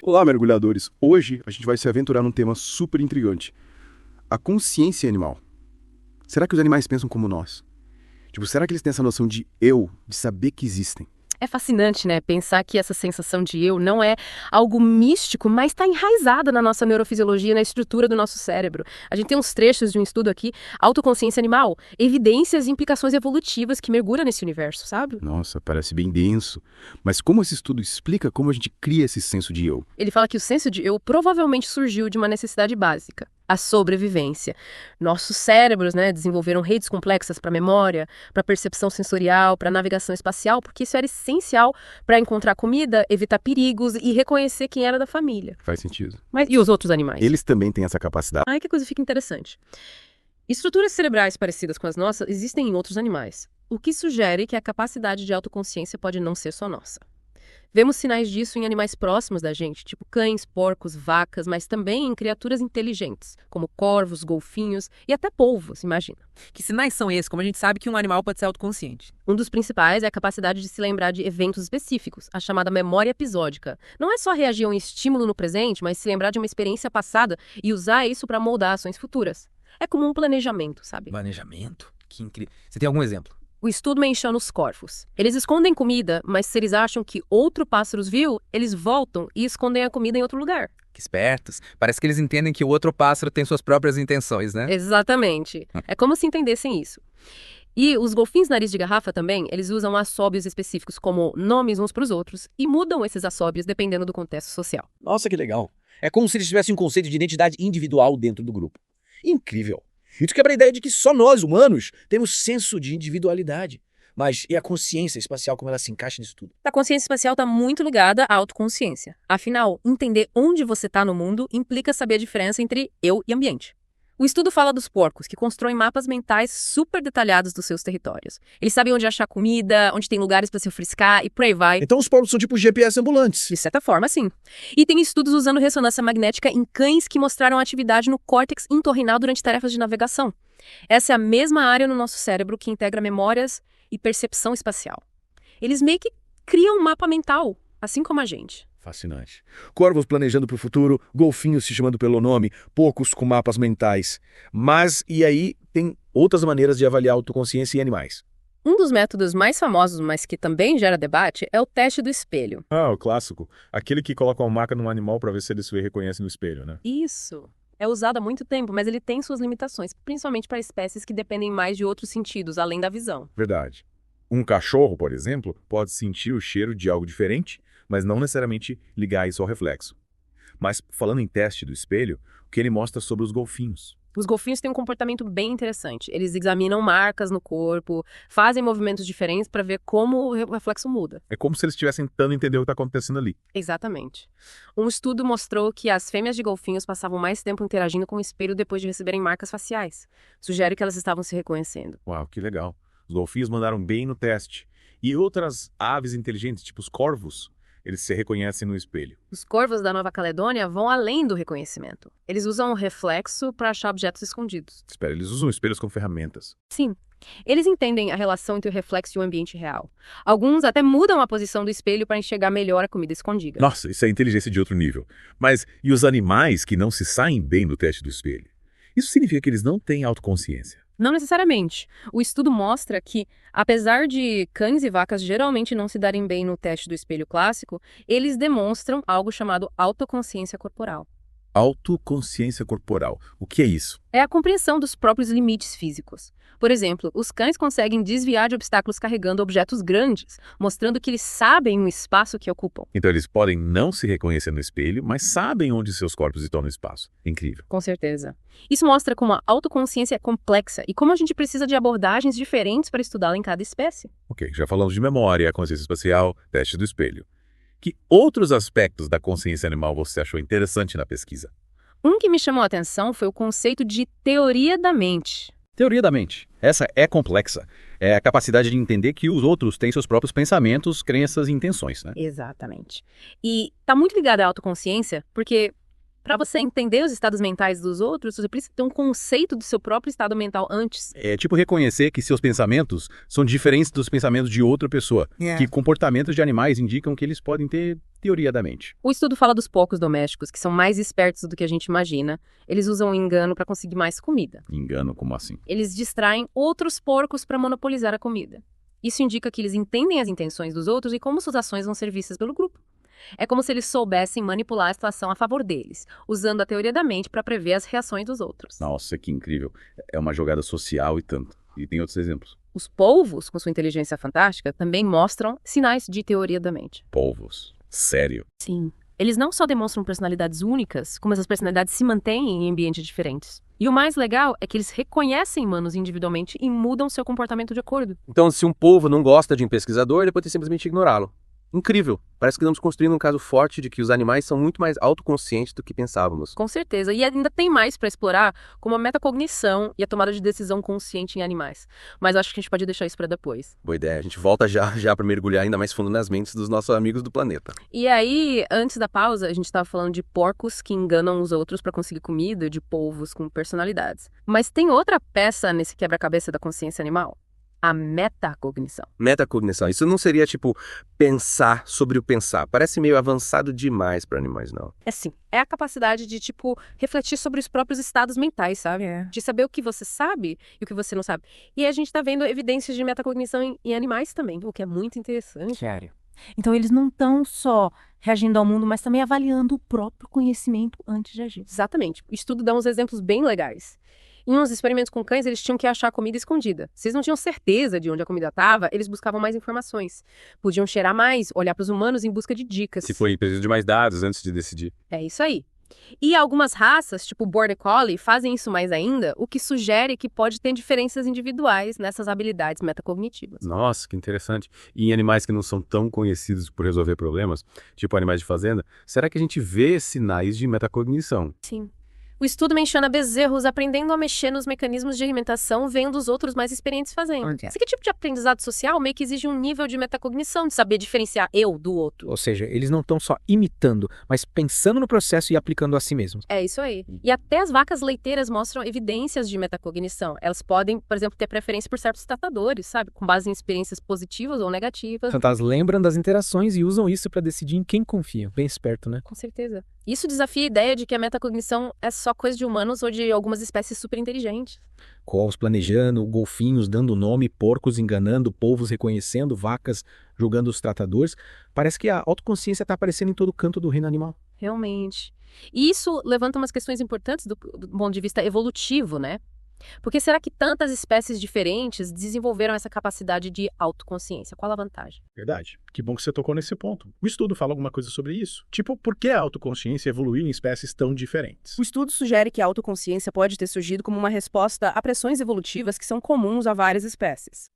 Olá, mergulhadores! Hoje a gente vai se aventurar num tema super intrigante. A consciência animal. Será que os animais pensam como nós? Tipo, será que eles têm essa noção de eu, de saber que existem? É fascinante, né? Pensar que essa sensação de eu não é algo místico, mas está enraizada na nossa neurofisiologia, na estrutura do nosso cérebro. A gente tem uns trechos de um estudo aqui, autoconsciência animal, evidências e implicações evolutivas que mergulham nesse universo, sabe? Nossa, parece bem denso. Mas como esse estudo explica como a gente cria esse senso de eu? Ele fala que o senso de eu provavelmente surgiu de uma necessidade básica, a sobrevivência. Nossos cérebros, né, desenvolveram redes complexas para memória, para percepção sensorial, para navegação espacial, porque isso era essencial para encontrar comida, evitar perigos e reconhecer quem era da família. Faz sentido. Mas e os outros animais? Eles também têm essa capacidade. Aí que a coisa fica interessante. Estruturas cerebrais parecidas com as nossas existem em outros animais, o que sugere que a capacidade de autoconsciência pode não ser só nossa. Vemos sinais disso em animais próximos da gente, tipo cães, porcos, vacas, mas também em criaturas inteligentes, como corvos, golfinhos e até polvos, imagina. Que sinais são esses? Como a gente sabe que um animal pode ser autoconsciente? Um dos principais é a capacidade de se lembrar de eventos específicos, a chamada memória episódica. Não é só reagir a um estímulo no presente, mas se lembrar de uma experiência passada e usar isso para moldar ações futuras. É como um planejamento, sabe? Planejamento? Que incrível. Você tem algum exemplo? O estudo menciona os corvos. Eles escondem comida, mas se eles acham que outro pássaro os viu, eles voltam e escondem a comida em outro lugar. Que espertos. Parece que eles entendem que o outro pássaro tem suas próprias intenções, né? Exatamente. É como se entendessem isso. E os golfinhos nariz de garrafa também, eles usam assóbios específicos como nomes uns para os outros e mudam esses assóbios dependendo do contexto social. Nossa, que legal. É como se eles tivessem um conceito de identidade individual dentro do grupo. Incrível. Isso quebra a ideia de que só nós, humanos, temos senso de individualidade. Mas e a consciência espacial, como ela se encaixa nisso tudo? A consciência espacial está muito ligada à autoconsciência. Afinal, entender onde você está no mundo implica saber a diferença entre eu e ambiente. O estudo fala dos porcos, que constroem mapas mentais super detalhados dos seus territórios. Eles sabem onde achar comida, onde tem lugares para se ofuscar e por aí vai. Então os porcos são tipo GPS ambulantes. De certa forma, sim. E tem estudos usando ressonância magnética em cães que mostraram atividade no córtex entorrinal durante tarefas de navegação. Essa é a mesma área no nosso cérebro que integra memórias e percepção espacial. Eles meio que criam um mapa mental, assim como a gente. Fascinante. Corvos planejando para o futuro, golfinhos se chamando pelo nome, porcos com mapas mentais. Mas, e aí, tem outras maneiras de avaliar autoconsciência em animais. Um dos métodos mais famosos, mas que também gera debate, é o teste do espelho. Ah, o clássico. Aquele que coloca uma marca num animal para ver se ele se reconhece no espelho, né? Isso. É usado há muito tempo, mas ele tem suas limitações, principalmente para espécies que dependem mais de outros sentidos, além da visão. Verdade. Um cachorro, por exemplo, pode sentir o cheiro de algo diferente, mas não necessariamente ligar isso ao reflexo. Mas, falando em teste do espelho, o que ele mostra sobre os golfinhos? Os golfinhos têm um comportamento bem interessante. Eles examinam marcas no corpo, fazem movimentos diferentes para ver como o reflexo muda. É como se eles estivessem tentando entender o que está acontecendo ali. Exatamente. Um estudo mostrou que as fêmeas de golfinhos passavam mais tempo interagindo com o espelho depois de receberem marcas faciais. Sugere que elas estavam se reconhecendo. Uau, que legal. Os golfinhos mandaram bem no teste. E outras aves inteligentes, tipo os corvos, eles se reconhecem no espelho. Os corvos da Nova Caledônia vão além do reconhecimento. Eles usam o reflexo para achar objetos escondidos. Espera, eles usam espelhos como ferramentas. Sim. Eles entendem a relação entre o reflexo e o ambiente real. Alguns até mudam a posição do espelho para enxergar melhor a comida escondida. Nossa, isso é inteligência de outro nível. Mas e os animais que não se saem bem no teste do espelho? Isso significa que eles não têm autoconsciência. Não necessariamente. O estudo mostra que, apesar de cães e vacas geralmente não se darem bem no teste do espelho clássico, eles demonstram algo chamado autoconsciência corporal. Autoconsciência corporal. O que é isso? É a compreensão dos próprios limites físicos. Por exemplo, os cães conseguem desviar de obstáculos carregando objetos grandes, mostrando que eles sabem o espaço que ocupam. Então eles podem não se reconhecer no espelho, mas sabem onde seus corpos estão no espaço. Incrível. Com certeza. Isso mostra como a autoconsciência é complexa e como a gente precisa de abordagens diferentes para estudá-la em cada espécie. Ok, já falamos de memória, consciência espacial, teste do espelho. Que outros aspectos da consciência animal você achou interessante na pesquisa? Um que me chamou a atenção foi o conceito de teoria da mente. Teoria da mente. Essa é complexa. É a capacidade de entender que os outros têm seus próprios pensamentos, crenças e intenções, né? Exatamente. E está muito ligado à autoconsciência, porque para você entender os estados mentais dos outros, você precisa ter um conceito do seu próprio estado mental antes. É tipo reconhecer que seus pensamentos são diferentes dos pensamentos de outra pessoa. Que comportamentos de animais indicam que eles podem ter teoria da mente. O estudo fala dos porcos domésticos, que são mais espertos do que a gente imagina. Eles usam o engano para conseguir mais comida. Engano, como assim? Eles distraem outros porcos para monopolizar a comida. Isso indica que eles entendem as intenções dos outros e como suas ações vão ser vistas pelo grupo. É como se eles soubessem manipular a situação a favor deles, usando a teoria da mente para prever as reações dos outros. Nossa, que incrível. É uma jogada social e tanto. E tem outros exemplos. Os polvos, com sua inteligência fantástica, também mostram sinais de teoria da mente. Polvos. Sério. Sim. Eles não só demonstram personalidades únicas, como essas personalidades se mantêm em ambientes diferentes. E o mais legal é que eles reconhecem humanos individualmente e mudam seu comportamento de acordo. Então, se um povo não gosta de um pesquisador, ele pode simplesmente ignorá-lo. Incrível. Parece que estamos construindo um caso forte de que os animais são muito mais autoconscientes do que pensávamos. Com certeza. E ainda tem mais para explorar, como a metacognição e a tomada de decisão consciente em animais. Mas acho que a gente pode deixar isso para depois. Boa ideia. A gente volta já para mergulhar ainda mais fundo nas mentes dos nossos amigos do planeta. E aí, antes da pausa, a gente estava falando de porcos que enganam os outros para conseguir comida, de polvos com personalidades. Mas tem outra peça nesse quebra-cabeça da consciência animal? A metacognição. Metacognição. Isso não seria tipo pensar sobre o pensar. Parece meio avançado demais para animais, não. É sim. É a capacidade de, refletir sobre os próprios estados mentais, sabe? De saber o que você sabe e o que você não sabe. E a gente tá vendo evidências de metacognição em animais também, o que é muito interessante. Sério. Então eles não estão só reagindo ao mundo, mas também avaliando o próprio conhecimento antes de agir. Exatamente. O estudo dá uns exemplos bem legais. Em uns experimentos com cães, eles tinham que achar a comida escondida. Se eles não tinham certeza de onde a comida estava, eles buscavam mais informações. Podiam cheirar mais, olhar para os humanos em busca de dicas. Se foi preciso de mais dados antes de decidir. É isso aí. E algumas raças, tipo o Border Collie, fazem isso mais ainda, o que sugere que pode ter diferenças individuais nessas habilidades metacognitivas. Nossa, que interessante. E em animais que não são tão conhecidos por resolver problemas, tipo animais de fazenda, será que a gente vê sinais de metacognição? Sim. O estudo menciona bezerros aprendendo a mexer nos mecanismos de alimentação, vendo os outros mais experientes fazendo. Esse tipo de aprendizado social meio que exige um nível de metacognição, de saber diferenciar eu do outro. Ou seja, eles não estão só imitando, mas pensando no processo e aplicando a si mesmos. É isso aí. E até as vacas leiteiras mostram evidências de metacognição. Elas podem, por exemplo, ter preferência por certos tratadores, sabe? Com base em experiências positivas ou negativas. Então, elas lembram das interações e usam isso para decidir em quem confiam. Bem esperto, né? Com certeza. Isso desafia a ideia de que a metacognição é só coisa de humanos ou de algumas espécies super inteligentes. Coelhos planejando, golfinhos dando nome, porcos enganando, polvos reconhecendo, vacas julgando os tratadores. Parece que a autoconsciência está aparecendo em todo canto do reino animal. Realmente. E isso levanta umas questões importantes do ponto de vista evolutivo, né? Porque será que tantas espécies diferentes desenvolveram essa capacidade de autoconsciência? Qual a vantagem? Verdade. Que bom que você tocou nesse ponto. O estudo fala alguma coisa sobre isso. Tipo, por que a autoconsciência evoluiu em espécies tão diferentes? O estudo sugere que a autoconsciência pode ter surgido como uma resposta a pressões evolutivas que são comuns a várias espécies.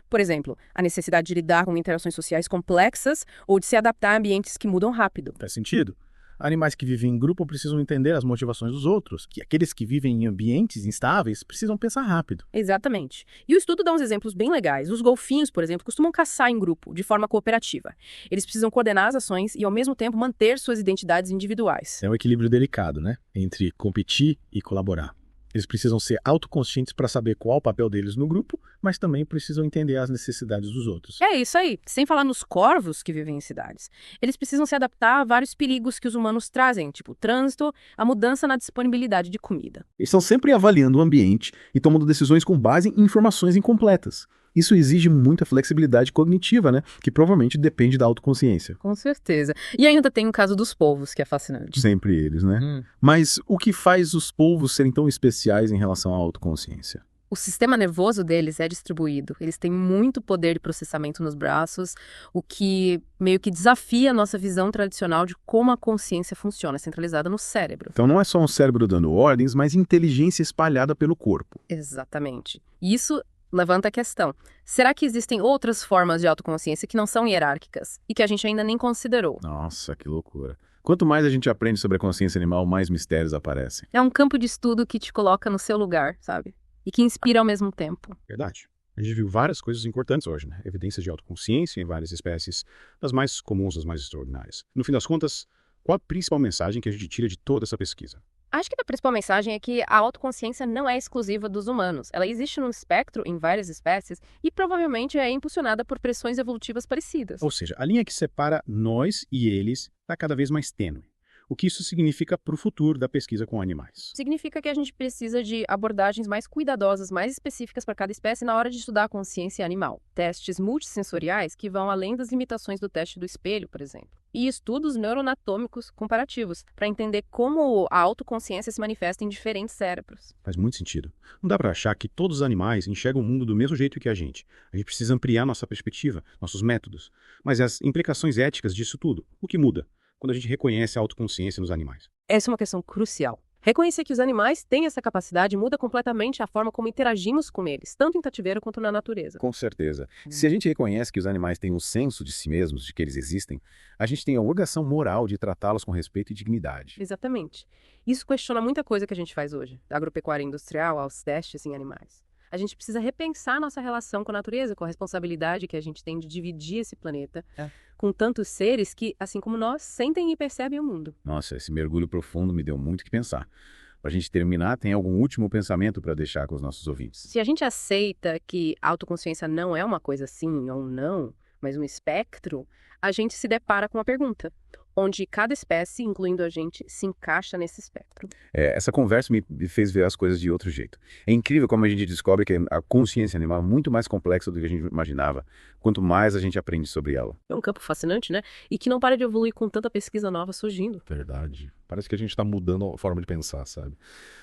Por exemplo, a necessidade de lidar com interações sociais complexas ou de se adaptar a ambientes que mudam rápido. Faz sentido. Animais que vivem em grupo precisam entender as motivações dos outros, que aqueles que vivem em ambientes instáveis precisam pensar rápido. Exatamente. E o estudo dá uns exemplos bem legais. Os golfinhos, por exemplo, costumam caçar em grupo, de forma cooperativa. Eles precisam coordenar as ações e, ao mesmo tempo, manter suas identidades individuais. É um equilíbrio delicado, né? Entre competir e colaborar. Eles precisam ser autoconscientes para saber qual o papel deles no grupo, mas também precisam entender as necessidades dos outros. É isso aí. Sem falar nos corvos que vivem em cidades. Eles precisam se adaptar a vários perigos que os humanos trazem, tipo o trânsito, a mudança na disponibilidade de comida. Eles estão sempre avaliando o ambiente e tomando decisões com base em informações incompletas. Isso exige muita flexibilidade cognitiva, né? Que provavelmente depende da autoconsciência. Com certeza. E ainda tem o caso dos polvos, que é fascinante. Sempre eles, né? Mas o que faz os polvos serem tão especiais em relação à autoconsciência? O sistema nervoso deles é distribuído. Eles têm muito poder de processamento nos braços, o que meio que desafia a nossa visão tradicional de como a consciência funciona, centralizada no cérebro. Então não é só um cérebro dando ordens, mas inteligência espalhada pelo corpo. Exatamente. Isso levanta a questão: será que existem outras formas de autoconsciência que não são hierárquicas e que a gente ainda nem considerou? Nossa, que loucura. Quanto mais a gente aprende sobre a consciência animal, mais mistérios aparecem. É um campo de estudo que te coloca no seu lugar, sabe? E que inspira ao mesmo tempo. Verdade. A gente viu várias coisas importantes hoje, né? Evidências de autoconsciência em várias espécies, das mais comuns às mais extraordinárias. No fim das contas, qual a principal mensagem que a gente tira de toda essa pesquisa? Acho que a principal mensagem é que a autoconsciência não é exclusiva dos humanos. Ela existe num espectro em várias espécies e provavelmente é impulsionada por pressões evolutivas parecidas. Ou seja, a linha que separa nós e eles está cada vez mais tênue. O que isso significa para o futuro da pesquisa com animais? Significa que a gente precisa de abordagens mais cuidadosas, mais específicas para cada espécie na hora de estudar a consciência animal. Testes multissensoriais que vão além das limitações do teste do espelho, por exemplo. E estudos neuroanatômicos comparativos, para entender como a autoconsciência se manifesta em diferentes cérebros. Faz muito sentido. Não dá para achar que todos os animais enxergam o mundo do mesmo jeito que a gente. A gente precisa ampliar nossa perspectiva, nossos métodos. Mas as implicações éticas disso tudo, o que muda quando a gente reconhece a autoconsciência nos animais? Essa é uma questão crucial. Reconhecer que os animais têm essa capacidade muda completamente a forma como interagimos com eles, tanto em cativeiro quanto na natureza. Com certeza. Se a gente reconhece que os animais têm um senso de si mesmos, de que eles existem, a gente tem a obrigação moral de tratá-los com respeito e dignidade. Exatamente. Isso questiona muita coisa que a gente faz hoje, da agropecuária industrial aos testes em animais. A gente precisa repensar nossa relação com a natureza, com a responsabilidade que a gente tem de dividir esse planeta com tantos seres que, assim como nós, sentem e percebem o mundo. Nossa, esse mergulho profundo me deu muito o que pensar. Para a gente terminar, tem algum último pensamento para deixar com os nossos ouvintes? Se a gente aceita que a autoconsciência não é uma coisa sim ou não, mas um espectro, a gente se depara com uma pergunta, onde cada espécie, incluindo a gente, se encaixa nesse espectro. Essa conversa me fez ver as coisas de outro jeito. É incrível como a gente descobre que a consciência animal é muito mais complexa do que a gente imaginava, quanto mais a gente aprende sobre ela. É um campo fascinante, né? E que não para de evoluir com tanta pesquisa nova surgindo. Verdade. Parece que a gente está mudando a forma de pensar, sabe?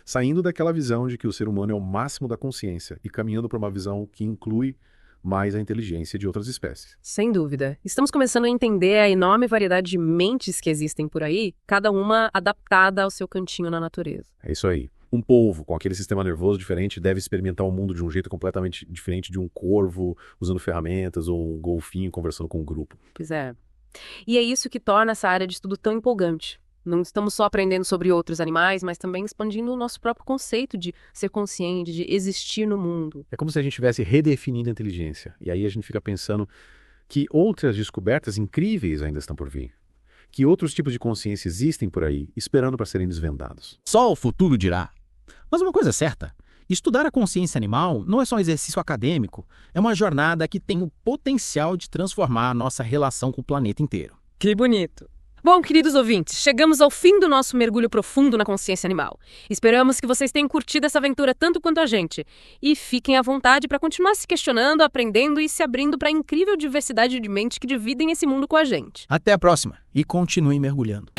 Saindo daquela visão de que o ser humano é o máximo da consciência e caminhando para uma visão que inclui mais a inteligência de outras espécies. Sem dúvida. Estamos começando a entender a enorme variedade de mentes que existem por aí, cada uma adaptada ao seu cantinho na natureza. É isso aí. Um polvo com aquele sistema nervoso diferente deve experimentar o mundo de um jeito completamente diferente de um corvo usando ferramentas ou um golfinho conversando com um grupo. Pois é. E é isso que torna essa área de estudo tão empolgante. Não estamos só aprendendo sobre outros animais, mas também expandindo o nosso próprio conceito de ser consciente, de existir no mundo. É como se a gente estivesse redefinindo a inteligência. E aí a gente fica pensando que outras descobertas incríveis ainda estão por vir. Que outros tipos de consciência existem por aí, esperando para serem desvendados. Só o futuro dirá. Mas uma coisa é certa, estudar a consciência animal não é só um exercício acadêmico, é uma jornada que tem o potencial de transformar a nossa relação com o planeta inteiro. Que bonito! Bom, queridos ouvintes, chegamos ao fim do nosso mergulho profundo na consciência animal. Esperamos que vocês tenham curtido essa aventura tanto quanto a gente. E fiquem à vontade para continuar se questionando, aprendendo e se abrindo para a incrível diversidade de mentes que dividem esse mundo com a gente. Até a próxima e continue mergulhando.